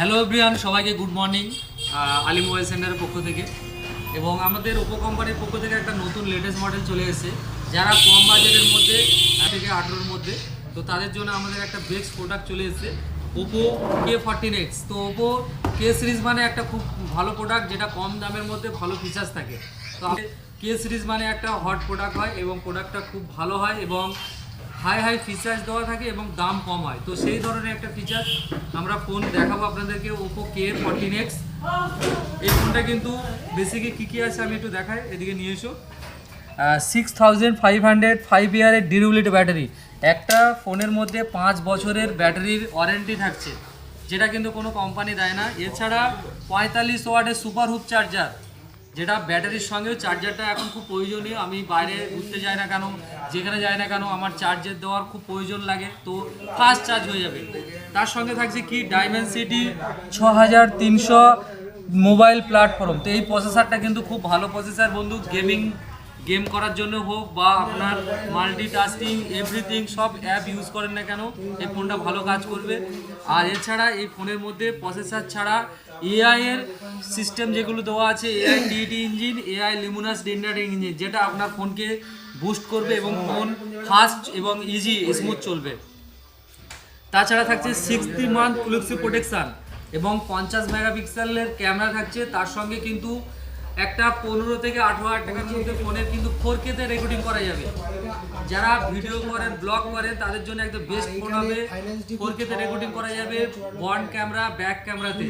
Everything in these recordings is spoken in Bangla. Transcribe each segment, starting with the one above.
হ্যালো এভরিওয়ান, সবাইকে গুড মর্নিং। আলী মোবাইল সেন্টারের পক্ষ থেকে এবং আমাদের ওপো কোম্পানির পক্ষ থেকে একটা নতুন লেটেস্ট মডেল চলে এসেছে। যারা কম বাজেটের মধ্যে থেকে 18-র মধ্যে, তো তাদের জন্য আমাদের একটা বেস্ট প্রোডাক্ট চলে এসেছে, ওপো K14X। তো ওপো কে সিরিজ মানে একটা খুব ভালো প্রোডাক্ট, যেটা কম দামের মধ্যে ভালো ফিচার্স থাকে। তো কে সিরিজ মানে একটা হট প্রোডাক্ট হয় এবং প্রোডাক্টটা খুব ভালো হয় এবং হাই ফিচার্স দেওয়া থাকে এবং দাম কম হয়। তো সেই ধরনের একটা ফিচার আমরা ফোন দেখাবো আপনাদেরকে, ওপো K14X। এই ফোনটা কিন্তু বেসিকে কী আছে আমি একটু দেখাই, এদিকে নিয়ে এসো। 6500 5 ইয়ারের ডিউরেবিলিটি ব্যাটারি, একটা ফোনের মধ্যে 5 বছরের ব্যাটারির ওয়ারেন্টি থাকছে, যেটা কিন্তু কোনো কোম্পানি দেয় না। এছাড়া 45 ওয়াটের সুপার হুপ চার্জার, যেটা ব্যাটারির সঙ্গেও চার্জারটা এখন খুব প্রয়োজনীয়। আমি বাইরে ঘুরতে যাই না কেন, যেখানে যাই না কেন, আমার চার্জার দেওয়ার খুব প্রয়োজন লাগে, তো ফাস্ট চার্জ হয়ে যাবে। তার সঙ্গে থাকছে কি ডাইমেনসিটি 6300 মোবাইল প্ল্যাটফর্ম। তো এই প্রসেসরটা কিন্তু খুব ভালো প্রসেসর বন্ধু, গেম করার জন্য হোক বা আপনার মাল্টিটাস্কিং এভরিথিং সব অ্যাপ ইউজ করেন না কেন, এই ফোনটা ভালো কাজ করবে। আর এছাড়া এই ফোনের মধ্যে প্রসেসর ছাড়া এআই এর সিস্টেম যেগুলো দেওয়া আছে, AI TT engine, AI luminous rendering engine, যেটা আপনার ফোনকে বুস্ট করবে এবং ফোন ফাস্ট এবং ইজি স্মুথ চলবে। তাছাড়া থাকছে 60 মান্থ ফ্লুক্সি প্রোটেকশান এবং 50 মেগাপিক্সেলের ক্যামেরা থাকছে। তার সঙ্গে কিন্তু একটা 15 থেকে 18,000 টাকার মধ্যে ফোনের কিন্তু 4K তে রেকর্ডিং করা যাবে। যারা ভিডিও করেন, ব্লগ করেন, তাদের জন্য একদম বেস্ট ফোন হবে। 4K তে রেকর্ডিং করা যাবে, ফ্রন্ট ক্যামেরা, ব্যাক ক্যামেরাতে।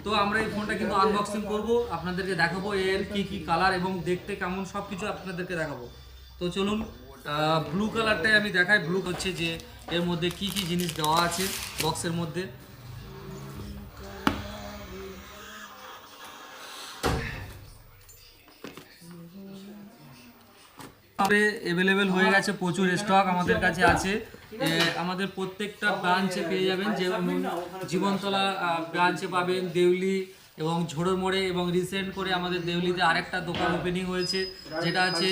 তো আমরা এই ফোনটা কিন্তু আনবক্সিং করব, আপনাদেরকে দেখাবো এর কি কালার এবং দেখতে কেমন, সব কিছু আপনাদেরকে দেখাবো। তো চলুন, ব্লু কালারটাই আমি দেখাই। ব্লু হচ্ছে যে এর মধ্যে কি জিনিস দেওয়া আছে বক্সের মধ্যে। অ্যাভেলেবেল হয়ে গেছে, প্রচুর স্টক আমাদের কাছে আছে। আমাদের প্রত্যেকটা ব্রাঞ্চে পেয়ে যাবেন, যেমন জীবনতলা ব্রাঞ্চে পাবেন, দেউলি এবং ঝোড়োর মোড়ে, এবং রিসেন্ট করে আমাদের দেউলিতে আরেকটা দোকান ওপেনিং হয়েছে, যেটা আছে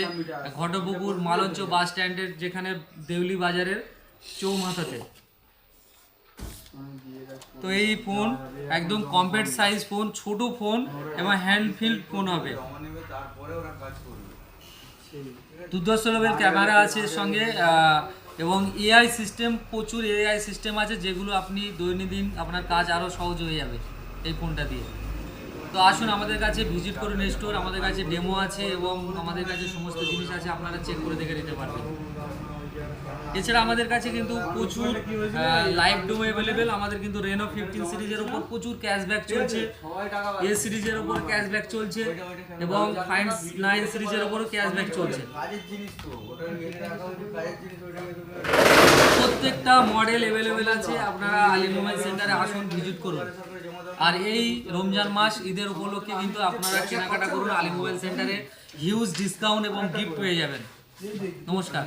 ঘটপুকুর মালঞ্চ বাস স্ট্যান্ডের, যেখানে দেউলি বাজারের চৌমাথাতে। তো এই ফোন একদম কম্প্যাক্ট সাইজ ফোন, ছোট ফোন এবং হ্যান্ড ফিল্ড ফোন হবে। দুর্ধর্ষ লেভেল ক্যামেরা আছে এর সঙ্গে এবং এআই সিস্টেম, প্রচুর এআই সিস্টেম আছে, যেগুলো আপনি দৈনন্দিন আপনার কাজ আরও সহজ হয়ে যাবে এই ফোনটা দিয়ে। তো আসুন আমাদের কাছে ভিজিট করুন স্টোর, আমাদের কাছে ডেমো আছে এবং আমাদের কাছে সমস্ত জিনিস আছে, আপনারা চেক করে দেখে নিতে পারবেন। এছাড়া আমাদের কাছে কিন্তু প্রচুর লাইভ ডেমো অ্যাভেলেবেল। আমাদের কিন্তু রেনো 15 সিরিজের উপর প্রচুর ক্যাশব্যাক চলছে, এ সিরিজের উপর ক্যাশব্যাক চলছে এবং ফাইন 9 সিরিজের উপরও ক্যাশব্যাক চলছে। প্রত্যেকটা মডেল অ্যাভেলেবেল আছে, আপনারা আলী মোবাইল সেন্টারে আসুন, ভিজিট করুন। আর এই রমজান মাস ঈদের উপলক্ষে কিন্তু আপনারা কেনাকাটা করুন, আলী মোবাইল সেন্টারে হিউজ ডিসকাউন্ট এবং গিফট পেয়ে যাবেন। নমস্কার।